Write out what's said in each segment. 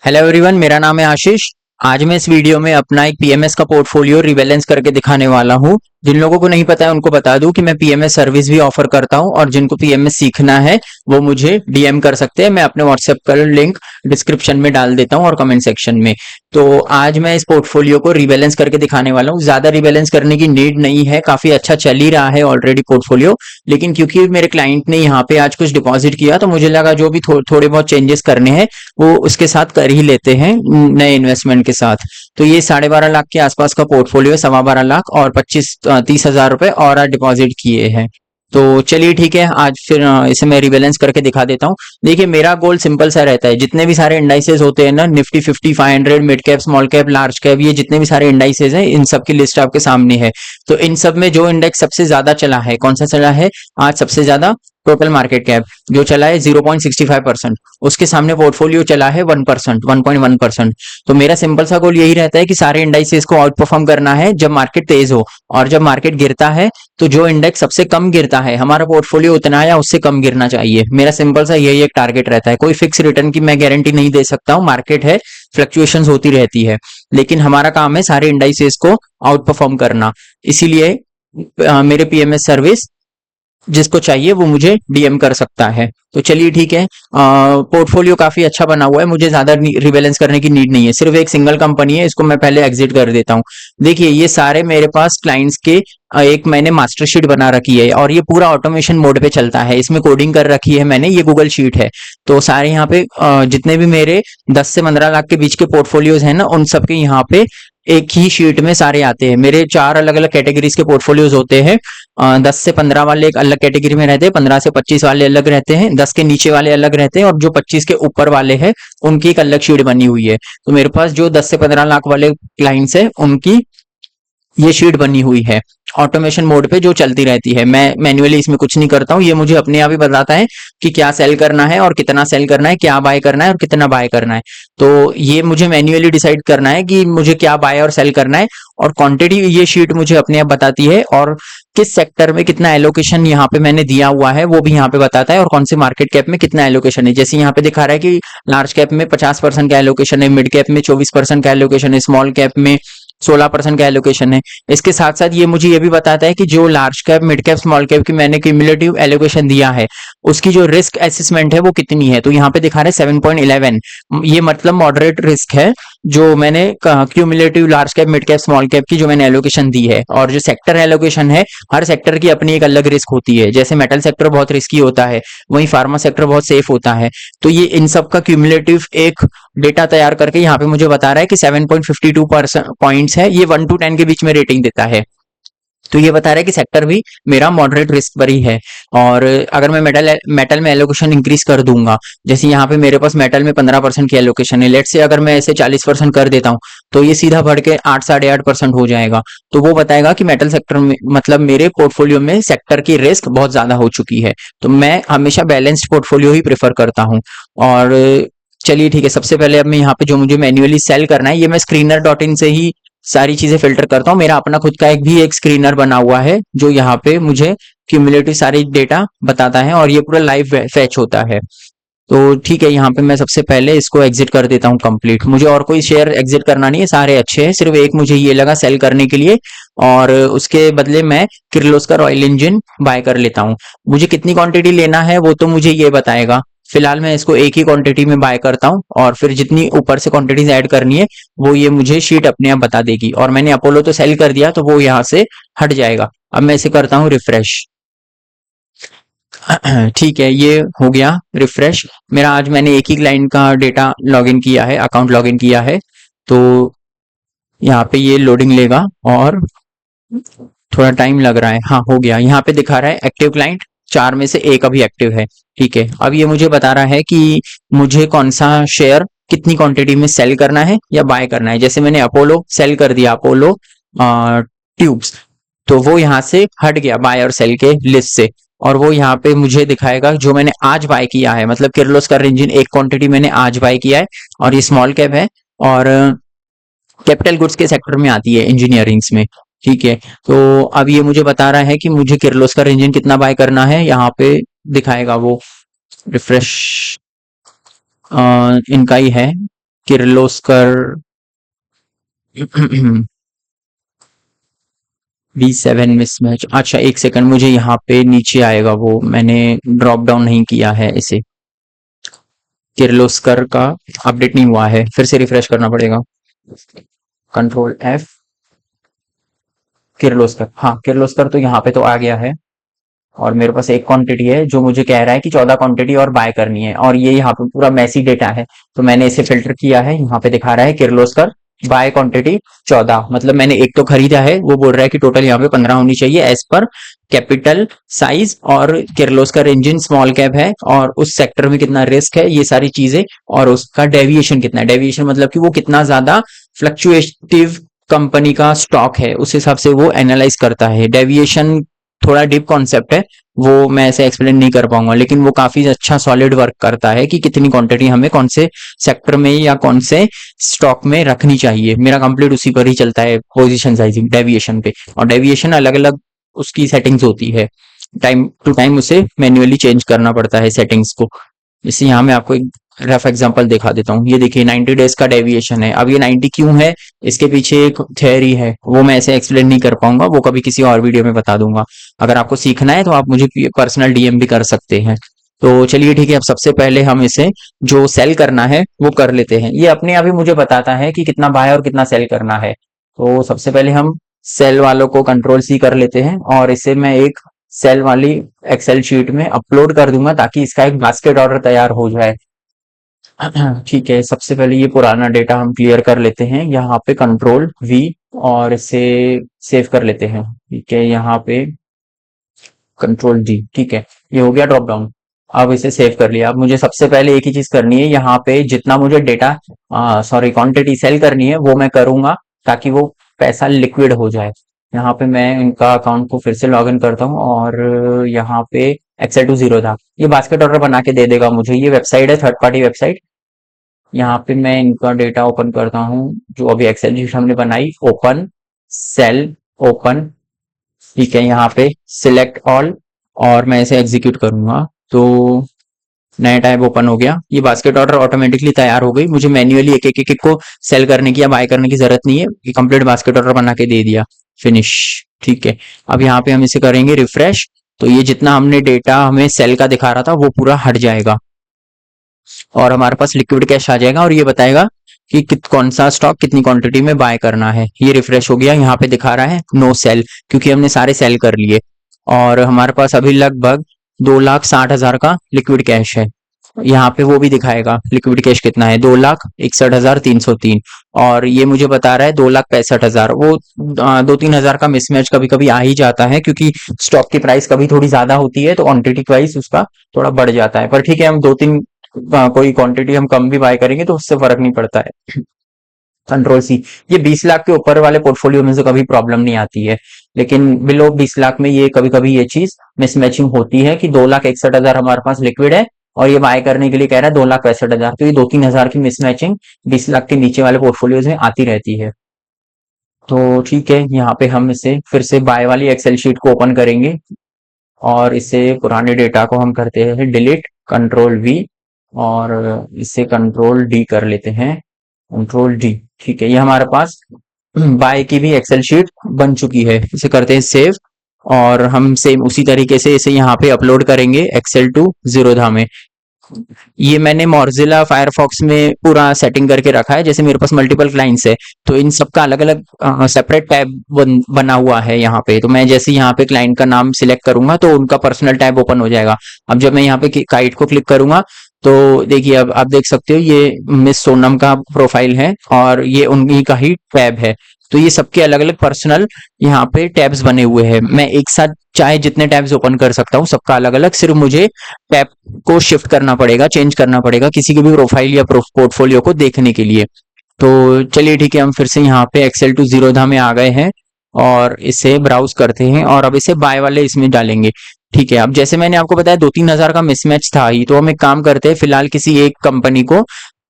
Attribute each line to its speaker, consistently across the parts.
Speaker 1: Hello everyone, मेरा नाम है आशीष। आज मैं इस वीडियो में अपना एक पीएमएस का पोर्टफोलियो रिबैलेंस करके दिखाने वाला हूँ। जिन लोगों को नहीं पता है उनको बता दूं कि मैं पीएमएस सर्विस भी ऑफर करता हूँ, और जिनको पीएमएस सीखना है वो मुझे डीएम कर सकते हैं। मैं अपने व्हाट्सएप का लिंक डिस्क्रिप्शन में डाल देता हूँ और कमेंट सेक्शन में। तो आज मैं इस पोर्टफोलियो को रिबैलेंस करके दिखाने वाला हूँ। ज्यादा रिबैलेंस करने की नीड नहीं है, काफी अच्छा चल ही रहा है ऑलरेडी पोर्टफोलियो। लेकिन क्योंकि मेरे क्लाइंट ने यहाँ पे आज कुछ डिपॉजिट किया, तो मुझे लगा जो भी थोड़े बहुत चेंजेस करने हैं वो उसके साथ कर ही लेते हैं नए इन्वेस्टमेंट के साथ। तो ये 12.5 लाख के आसपास का पोर्टफोलियो है, 12.25 लाख, और 25-30 हजार रुपए और आज डिपॉजिट किए हैं। तो चलिए ठीक है, आज फिर इसे मैं रिबैलेंस करके दिखा देता हूँ। देखिए, मेरा गोल सिंपल सा रहता है। जितने भी सारे इंडाइसेस होते हैं ना, Nifty 50, 500, mid cap, small cap, large cap, ये जितने भी सारे इंडाइसेस हैं, इन सब की लिस्ट आपके सामने है। तो इन सब में जो इंडेक्स सबसे ज्यादा चला है, कौन सा चला है आज सबसे ज्यादा? टोटल मार्केट कैप जो चला है 0.65%। उसके सामने पोर्टफोलियो चला है 1%, 1.1%। तो मेरा सिंपल सा गोल यही रहता है कि सारे इंडाइसेस को आउट परफॉर्म करना है जब मार्केट तेज हो। और जब मार्केट गिरता है तो जो इंडेक्स सबसे कम गिरता है, हमारा पोर्टफोलियो उतना या उससे कम गिरना चाहिए। मेरा सिंपल सा यही एक टारगेट रहता है। कोई फिक्स रिटर्न की मैं गारंटी नहीं दे सकता हूँ, मार्केट है, फ्लक्चुएशंस होती रहती है। लेकिन हमारा काम है सारे इंडाइसेस को आउट परफॉर्म करना। इसीलिए मेरे पीएमएस सर्विस जिसको चाहिए वो मुझे डीएम कर सकता है। तो चलिए ठीक है, पोर्टफोलियो काफी अच्छा बना हुआ है, मुझे ज्यादा रिबैलेंस करने की नीड नहीं है। सिर्फ एक सिंगल कंपनी है, इसको मैं पहले एग्जिट कर देता हूँ। देखिए, ये सारे मेरे पास क्लाइंट्स के एक मैंने मास्टर शीट बना रखी है, और ये पूरा ऑटोमेशन मोड पे चलता है। इसमें कोडिंग कर रखी है मैंने, ये गूगल शीट है। तो सारे यहाँ पे जितने भी मेरे 10 से 15 लाख के बीच के पोर्टफोलियोज हैं ना, उन सबके यहाँ पे एक ही शीट में सारे आते हैं। मेरे 4 अलग अलग कैटेगरीज के पोर्टफोलियोज होते हैं। 10 से 15 वाले एक अलग कैटेगरी में रहते हैं, 15 से 25 वाले अलग रहते हैं, 10 के नीचे वाले अलग रहते हैं, और जो 25 के ऊपर वाले हैं उनकी एक अलग शीट बनी हुई है। तो मेरे पास जो 10 से 15 लाख वाले क्लाइंट्स हैं उनकी ये शीट बनी हुई है, ऑटोमेशन मोड पे जो चलती रहती है। मैं मैन्युअली इसमें कुछ नहीं करता हूँ, ये मुझे अपने आप ही बताता है कि क्या सेल करना है और कितना सेल करना है, क्या बाय करना है और कितना बाय करना है। तो ये मुझे मैन्युअली डिसाइड करना है कि मुझे क्या बाय और सेल करना है। और क्वांटिटी ये शीट मुझे अपने आप बताती है, और किस सेक्टर में कितना एलोकेशन यहाँ पे मैंने दिया हुआ है वो भी यहाँ पे बताता है, और कौन से मार्केट कैप में कितना एलोकेशन है। जैसे यहाँ पे दिखा रहा है कि लार्ज कैप में 50% का एलोकेशन है, मिड कैप में 24% का एलोकेशन है, स्मॉल कैप में 16% का एलोकेशन है। इसके साथ साथ ये मुझे ये भी बताता है कि जो large cap, mid cap, small cap की मैंने क्यूमुलेटिव एलोकेशन दिया है, उसकी जो रिस्क असेसमेंट है वो कितनी है। तो यहाँ पे दिखा रहा है 7.11। ये मतलब मॉडरेट रिस्क है जो मैंने cumulative large cap, mid cap, small cap की जो मैंने एलोकेशन दी है। और जो सेक्टर एलोकेशन है, हर सेक्टर की अपनी एक अलग रिस्क होती है। जैसे मेटल सेक्टर बहुत रिस्की होता है, वहीं फार्मा सेक्टर बहुत सेफ होता है। तो ये इन सब का क्यूमुलेटिव एक डेटा तैयार करके यहाँ पे मुझे बता रहा है कि 7.52% पॉइंट्स है। ये 1 to 10 के बीच में रेटिंग देता है। तो ये बता रहा है कि सेक्टर भी मेरा मॉडरेट रिस्क पर ही है। और अगर मैं मेटल में एलोकेशन इंक्रीज कर दूंगा, जैसे यहाँ पे मेरे पास मेटल में 15% की एलोकेशन है, लेट से अगर मैं ऐसे 40% कर देता हूँ, तो ये सीधा बढ़ के 8-8.5% हो जाएगा। तो वो बताएगा कि मेटल सेक्टर में, मतलब मेरे पोर्टफोलियो में सेक्टर की रिस्क बहुत ज्यादा हो चुकी है। तो मैं हमेशा बैलेंस्ड पोर्टफोलियो ही प्रेफर करता हूँ। और चलिए ठीक है, सबसे पहले अब मैं यहाँ पे जो मुझे मैन्युअली सेल करना है, ये मैं स्क्रीनर डॉट इन से ही सारी चीजें फिल्टर करता हूँ। मेरा अपना खुद का एक स्क्रीनर बना हुआ है जो यहाँ पे मुझे क्यूमुलेटिव सारी डेटा बताता है, और ये पूरा लाइव फैच होता है। तो ठीक है, यहाँ पे मैं सबसे पहले इसको एग्जिट कर देता हूँ कंप्लीट। मुझे और कोई शेयर एग्जिट करना नहीं है, सारे अच्छे हैं, सिर्फ एक मुझे ये लगा सेल करने के लिए, और उसके बदले मैं किर्लोस्कर ऑयल इंजन बाय कर लेता हूँ। मुझे कितनी क्वांटिटी लेना है वो तो मुझे ये बताएगा। फिलहाल मैं इसको एक ही क्वांटिटी में बाय करता हूँ, और फिर जितनी ऊपर से क्वांटिटीज ऐड करनी है वो ये मुझे शीट अपने आप बता देगी। और मैंने अपोलो तो सेल कर दिया, तो वो यहाँ से हट जाएगा। अब मैं इसे करता हूँ रिफ्रेश। ठीक है, ये हो गया रिफ्रेश। मेरा आज मैंने एक ही क्लाइंट का डेटा लॉगिन किया है, अकाउंट लॉगिन किया है। तो यहाँ पे ये लोडिंग लेगा और थोड़ा टाइम लग रहा है। हाँ, हो गया। यहाँ पे दिखा रहा है एक्टिव क्लाइंट, 4 में से एक अभी एक्टिव है। ठीक है, अब ये मुझे बता रहा है कि मुझे कौन सा शेयर कितनी क्वांटिटी में सेल करना है या बाय करना है। जैसे मैंने अपोलो सेल कर दिया, अपोलो ट्यूब्स, तो वो यहाँ से हट गया बाय और सेल के लिस्ट से। और वो यहाँ पे मुझे दिखाएगा जो मैंने आज बाय किया है, मतलब किर्लोस्कर इंजन एक क्वांटिटी मैंने आज बाय किया है, और ये स्मॉल कैप है, और कैपिटल गुड्स के सेक्टर में आती है, इंजीनियरिंग्स में। ठीक है, तो अब ये मुझे बता रहा है कि मुझे किर्लोस्कर इंजन कितना बाय करना है। यहाँ पे दिखाएगा वो, रिफ्रेश इनका ही है। Kirloskar B7 mismatch. अच्छा एक सेकंड, मुझे यहाँ पे नीचे आएगा, वो मैंने ड्रॉप डाउन नहीं किया है इसे। किर्लोस्कर का अपडेट नहीं हुआ है, फिर से रिफ्रेश करना पड़ेगा। कंट्रोल F, किर्लोस्कर, हाँ किर्लोस्कर तो यहाँ पे तो आ गया है। और मेरे पास एक क्वांटिटी है जो मुझे कह रहा है कि 14 क्वांटिटी और बाय करनी है, और ये यहाँ पे पूरा मैसी डेटा है। तो मैंने इसे फिल्टर किया है, यहाँ पे दिखा रहा है किर्लोस्कर बाय क्वांटिटी 14, मतलब मैंने एक तो खरीदा है, वो बोल रहा है कि टोटल यहाँ पे 15 होनी चाहिए एज पर कैपिटल साइज, और किर्लोस्कर इंजन स्मॉल कैप है, और उस सेक्टर में कितना रिस्क है, ये सारी चीजें, और उसका डेविएशन कितना है। डेविएशन मतलब कि वो कितना ज्यादा फ्लक्चुएटिव कंपनी का स्टॉक है, उस हिसाब से वो एनालाइज करता है। डेविएशन थोड़ा डीप कॉन्सेप्ट है, वो मैं ऐसे एक्सप्लेन नहीं कर पाऊंगा, लेकिन वो काफी अच्छा सॉलिड वर्क करता है कि कितनी क्वांटिटी हमें कौन से सेक्टर में या कौन से स्टॉक में रखनी चाहिए। मेरा कंप्लीट उसी पर ही चलता है, पोजीशन साइजिंग डेविएशन पे। और डेविएशन अलग अलग उसकी सेटिंग्स होती है, टाइम टू टाइम उसे मैन्युअली चेंज करना पड़ता है सेटिंग्स को। जैसे यहाँ मैं आपको एक रफ एग्जांपल दिखा देता हूँ। ये देखिए 90 डेज का डेविएशन है। अब ये 90 क्यों है, इसके पीछे एक थ्योरी है, वो मैं ऐसे एक्सप्लेन नहीं कर पाऊंगा, वो कभी किसी और वीडियो में बता दूंगा। अगर आपको सीखना है तो आप मुझे पर्सनल डीएम भी कर सकते हैं। तो चलिए ठीक है, अब सबसे पहले हम इसे जो सेल करना है वो कर लेते हैं। ये अपने आप ही मुझे बताता है कि कितना बाय और कितना सेल करना है। तो सबसे पहले हम सेल वालों को कंट्रोल C कर लेते हैं, और इसे मैं एक सेल वाली एक्सेल शीट में अपलोड कर दूंगा ताकि इसका एक बास्केट ऑर्डर तैयार हो जाए। ठीक है, सबसे पहले ये पुराना डेटा हम क्लियर कर लेते हैं, यहाँ पे कंट्रोल V, और इसे सेव कर लेते हैं। ठीक है, यहाँ पे कंट्रोल D, ठीक है, ये हो गया ड्रॉप डाउन। अब इसे सेव कर लिया। अब मुझे सबसे पहले एक ही चीज करनी है, यहाँ पे जितना मुझे डेटा सॉरी क्वांटिटी सेल करनी है वो मैं करूंगा, ताकि वो पैसा लिक्विड हो जाए। यहाँ पे मैं इनका अकाउंट को फिर से लॉग इन करता हूँ, और यहाँ पे एक्सेल टू जीरो था, ये बास्केट ऑर्डर बना के दे देगा मुझे। ये वेबसाइट है, थर्ड पार्टी वेबसाइट। यहाँ पे मैं इनका डेटा ओपन करता हूँ, जो अभी एक्सेल शीट हमने बनाई, ओपन सेल, ओपन, ठीक है, यहाँ पे सिलेक्ट ऑल, और मैं इसे एग्जीक्यूट करूंगा तो नया टैब ओपन हो गया। ये बास्केट ऑर्डर ऑटोमेटिकली तैयार हो गई, मुझे मैन्युअली एक एक एक को सेल करने की या बाय करने की जरूरत नहीं है, ये कंप्लीट बास्केट ऑर्डर बना के दे दिया, फिनिश। ठीक है, अब यहाँ पे हम इसे करेंगे रिफ्रेश, तो ये जितना हमने डेटा हमें सेल का दिखा रहा था वो पूरा हट जाएगा, और हमारे पास लिक्विड कैश आ जाएगा, और ये बताएगा कि कौन सा स्टॉक कितनी क्वांटिटी में बाय करना है। ये रिफ्रेश हो गया, यहाँ पे दिखा रहा है नो सेल, क्योंकि हमने सारे सेल कर लिए, और हमारे पास अभी लगभग 2,60,000 का लिक्विड कैश है। यहाँ पे वो भी दिखाएगा लिक्विड कैश कितना है, 2,61,303, और ये मुझे बता रहा है 2,65,000। वो 2-3 हजार का मिसमैच कभी कभी आ ही जाता है, क्योंकि स्टॉक की प्राइस कभी थोड़ी ज्यादा होती है तो क्वांटिटी प्राइस उसका थोड़ा बढ़ जाता है। पर ठीक है, हम 2-3 कोई क्वांटिटी हम कम भी बाय करेंगे तो उससे फर्क नहीं पड़ता है। कंट्रोल C, ये 20 लाख के ऊपर वाले पोर्टफोलियो में से कभी प्रॉब्लम नहीं आती है, लेकिन बिलो 20 लाख में ये कभी कभी ये चीज मिसमैचिंग होती है कि 2,61,000 हमारे पास लिक्विड है, और ये बाय करने के लिए कह रहा है 2,65,000, तो ये 2-3 हजार की मिसमैचिंग 20 लाख के नीचे वाले पोर्टफोलियोज में आती रहती है। तो ठीक है, यहाँ पे हम इसे फिर से बाय वाली एक्सेल शीट को ओपन करेंगे, और इसे पुराने डेटा को हम करते हैं डिलीट, कंट्रोल V, और इसे कंट्रोल D कर लेते हैं, कंट्रोल D। ठीक है, ये हमारे पास बाय की भी एक्सेल शीट बन चुकी है। इसे करते हैं सेव, और हम सेम उसी तरीके से इसे यहाँ पे अपलोड करेंगे एक्सेल टू जीरोधा में। ये मैंने मोज़िला फायरफॉक्स में पूरा सेटिंग करके रखा है, जैसे मेरे पास मल्टीपल क्लाइंट्स है तो इन सबका अलग अलग सेपरेट टैब बना हुआ है यहाँ पे। तो मैं जैसे यहाँ पे क्लाइंट का नाम सिलेक्ट करूंगा तो उनका पर्सनल टैब ओपन हो जाएगा। अब जब मैं यहाँ पे काइट को क्लिक करूंगा तो देखिए, अब आप देख सकते हो ये मिस सोनम का प्रोफाइल है, और ये उन्हीं का ही टैब है। तो ये सबके अलग अलग पर्सनल यहाँ पे टैब्स बने हुए हैं। मैं एक साथ चाहे जितने टैब्स ओपन कर सकता हूँ, सबका अलग अलग, सिर्फ मुझे टैब को शिफ्ट करना पड़ेगा, चेंज करना पड़ेगा किसी के भी प्रोफाइल या पोर्टफोलियो को देखने के लिए। तो चलिए ठीक है, हम फिर से यहाँ पे एक्सेल टू जीरोधा में आ गए हैं, और इसे ब्राउज करते हैं, और अब इसे बाय वाले इसमें डालेंगे। ठीक है, अब जैसे मैंने आपको बताया 2-3 हजार का मिसमैच था ही, तो हम एक काम करते हैं, फिलहाल किसी एक कंपनी को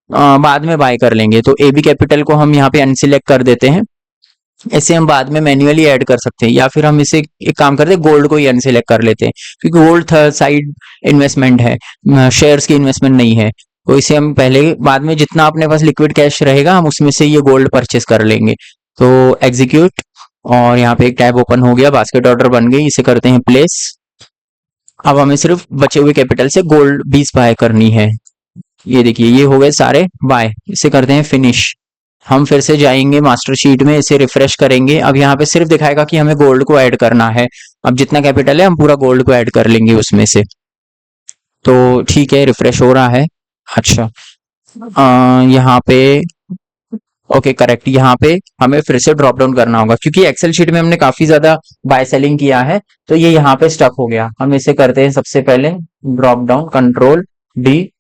Speaker 1: बाद में बाय कर लेंगे। तो AB कैपिटल को हम यहाँ पे अनसिलेक्ट कर देते हैं, इसे हम बाद में मैन्युअली ऐड कर सकते हैं, या फिर हम इसे एक काम करते हैं, गोल्ड को ही अनसिलेक्ट कर लेते हैं, क्योंकि गोल्ड थर्ड साइड इन्वेस्टमेंट है, शेयर्स की इन्वेस्टमेंट नहीं है। तो इसे हम पहले बाद में जितना अपने पास लिक्विड कैश रहेगा हम उसमें से ये गोल्ड परचेस कर लेंगे। तो एग्जीक्यूट, और यहाँ पे एक टैब ओपन हो गया, बास्केट ऑर्डर बन गई, इसे करते हैं प्लेस। अब हमें सिर्फ बचे हुए कैपिटल से गोल्ड 20 बाय करनी है। ये देखिए ये हो गए सारे बाय, इसे करते हैं फिनिश। हम फिर से जाएंगे मास्टर शीट में, इसे रिफ्रेश करेंगे। अब यहाँ पे सिर्फ दिखाएगा कि हमें गोल्ड को ऐड करना है। अब जितना कैपिटल है हम पूरा गोल्ड को ऐड कर लेंगे उसमें से। तो ठीक है, रिफ्रेश हो रहा है। अच्छा, यहाँ पे ओके करेक्ट, यहाँ पे हमें फिर से ड्रॉप डाउन करना होगा क्योंकि एक्सेल शीट में हमने काफी ज्यादा बाय सेलिंग किया है, तो ये यहाँ पे स्टक हो गया। हम इसे करते हैं सबसे पहले ड्रॉप डाउन, कंट्रोल डी,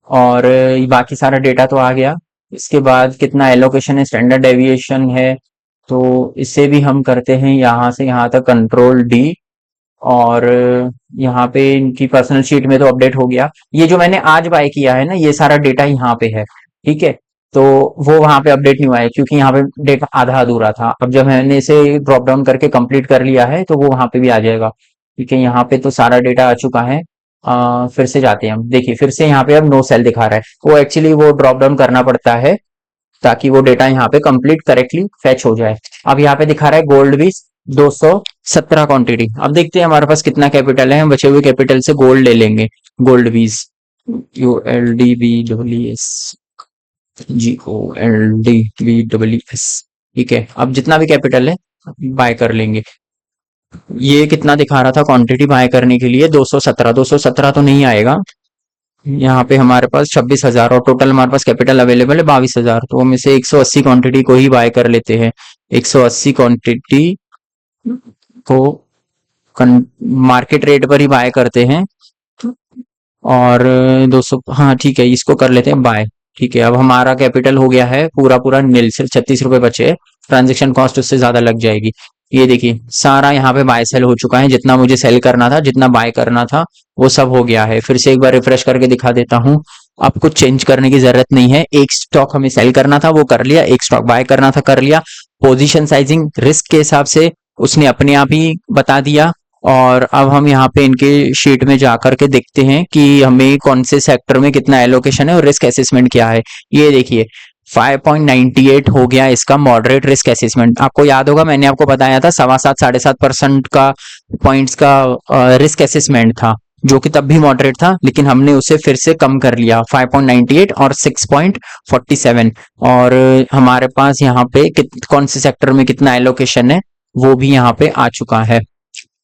Speaker 1: और बाकी सारा डेटा तो आ गया। इसके बाद कितना एलोकेशन है, स्टैंडर्ड डेविएशन है, तो इसे भी हम करते हैं यहाँ से यहाँ तक कंट्रोल डी। और यहाँ पे इनकी पर्सनल शीट में तो अपडेट हो गया। ये जो मैंने आज बाय किया है ना, ये सारा डेटा यहाँ पे है, ठीक है। तो वो वहां पे अपडेट नहीं हुआ है क्योंकि यहाँ पे डेटा आधा अधूरा था। अब जब मैंने इसे ड्रॉप डाउन करके कंप्लीट कर लिया है तो वो वहां पे भी आ जाएगा, ठीक है। यहाँ पे तो सारा डेटा आ चुका है। फिर से जाते हैं हम, देखिए फिर से यहाँ पे अब नो सेल दिखा रहा है। वो एक्चुअली वो ड्रॉप डाउन करना पड़ता है ताकि वो डेटा यहाँ पे कंप्लीट करेक्टली फैच हो जाए। अब यहाँ पे दिखा रहा है गोल्ड भी 217 क्वांटिटी। अब देखते हैं हमारे पास कितना कैपिटल है, हम बचे हुए कैपिटल से गोल्ड ले लेंगे। गोल्ड बीज ULDBES GOLDBES, ठीक है। अब जितना भी कैपिटल है बाय कर लेंगे। ये कितना दिखा रहा था क्वांटिटी बाय करने के लिए, 217 तो नहीं आएगा। यहाँ पे हमारे पास 26,000 और टोटल हमारे पास कैपिटल अवेलेबल है 22,000, तो हम इसे 180 क्वांटिटी को ही बाय कर लेते हैं। 180 क्वांटिटी को मार्केट रेट पर ही बाय करते हैं। और 200, हाँ ठीक है, इसको कर लेते हैं बाय, ठीक है। अब हमारा कैपिटल हो गया है पूरा पूरा नील, सिर्फ 36 रुपए बचे। ट्रांजेक्शन कॉस्ट उससे ज्यादा लग जाएगी। ये देखिए सारा यहाँ पे बाय सेल हो चुका है, जितना मुझे सेल करना था, जितना बाय करना था वो सब हो गया है। फिर से एक बार रिफ्रेश करके दिखा देता हूँ। अब कुछ चेंज करने की जरूरत नहीं है। एक स्टॉक हमें सेल करना था वो कर लिया, एक स्टॉक बाय करना था कर लिया। पोजीशन साइजिंग रिस्क के हिसाब से उसने अपने आप ही बता दिया। और अब हम यहाँ पे इनके शीट में जाकर के देखते हैं कि हमें कौन से सेक्टर में कितना एलोकेशन है और रिस्क असेसमेंट क्या है। ये देखिए 5.98 हो गया इसका मॉडरेट रिस्क असेसमेंट। आपको याद होगा मैंने आपको बताया था 7.5-7.5% का पॉइंट्स का रिस्क असेसमेंट था, जो कि तब भी मॉडरेट था, लेकिन हमने उसे फिर से कम कर लिया 5.98 और 6.47। और हमारे पास यहाँ पे कौन से सेक्टर में कितना एलोकेशन है वो भी यहाँ पे आ चुका है।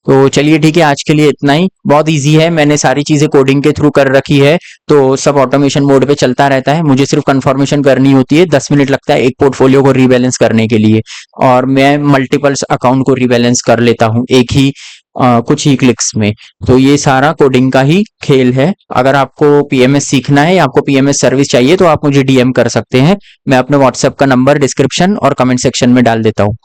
Speaker 1: तो चलिए ठीक है, आज के लिए इतना ही। बहुत इजी है, मैंने सारी चीजें कोडिंग के थ्रू कर रखी है, तो सब ऑटोमेशन मोड पे चलता रहता है। मुझे सिर्फ कंफर्मेशन करनी होती है, 10 मिनट लगता है एक पोर्टफोलियो को रीबैलेंस करने के लिए, और मैं मल्टीपल्स अकाउंट को रीबैलेंस कर लेता हूँ एक ही कुछ ही क्लिक्स में। तो ये सारा कोडिंग का ही खेल है। अगर आपको पीएमएस सीखना है या आपको पीएमएस सर्विस चाहिए तो आप मुझे डीएम कर सकते हैं। मैं अपने व्हाट्सएप का नंबर डिस्क्रिप्शन और कमेंट सेक्शन में डाल देता हूँ।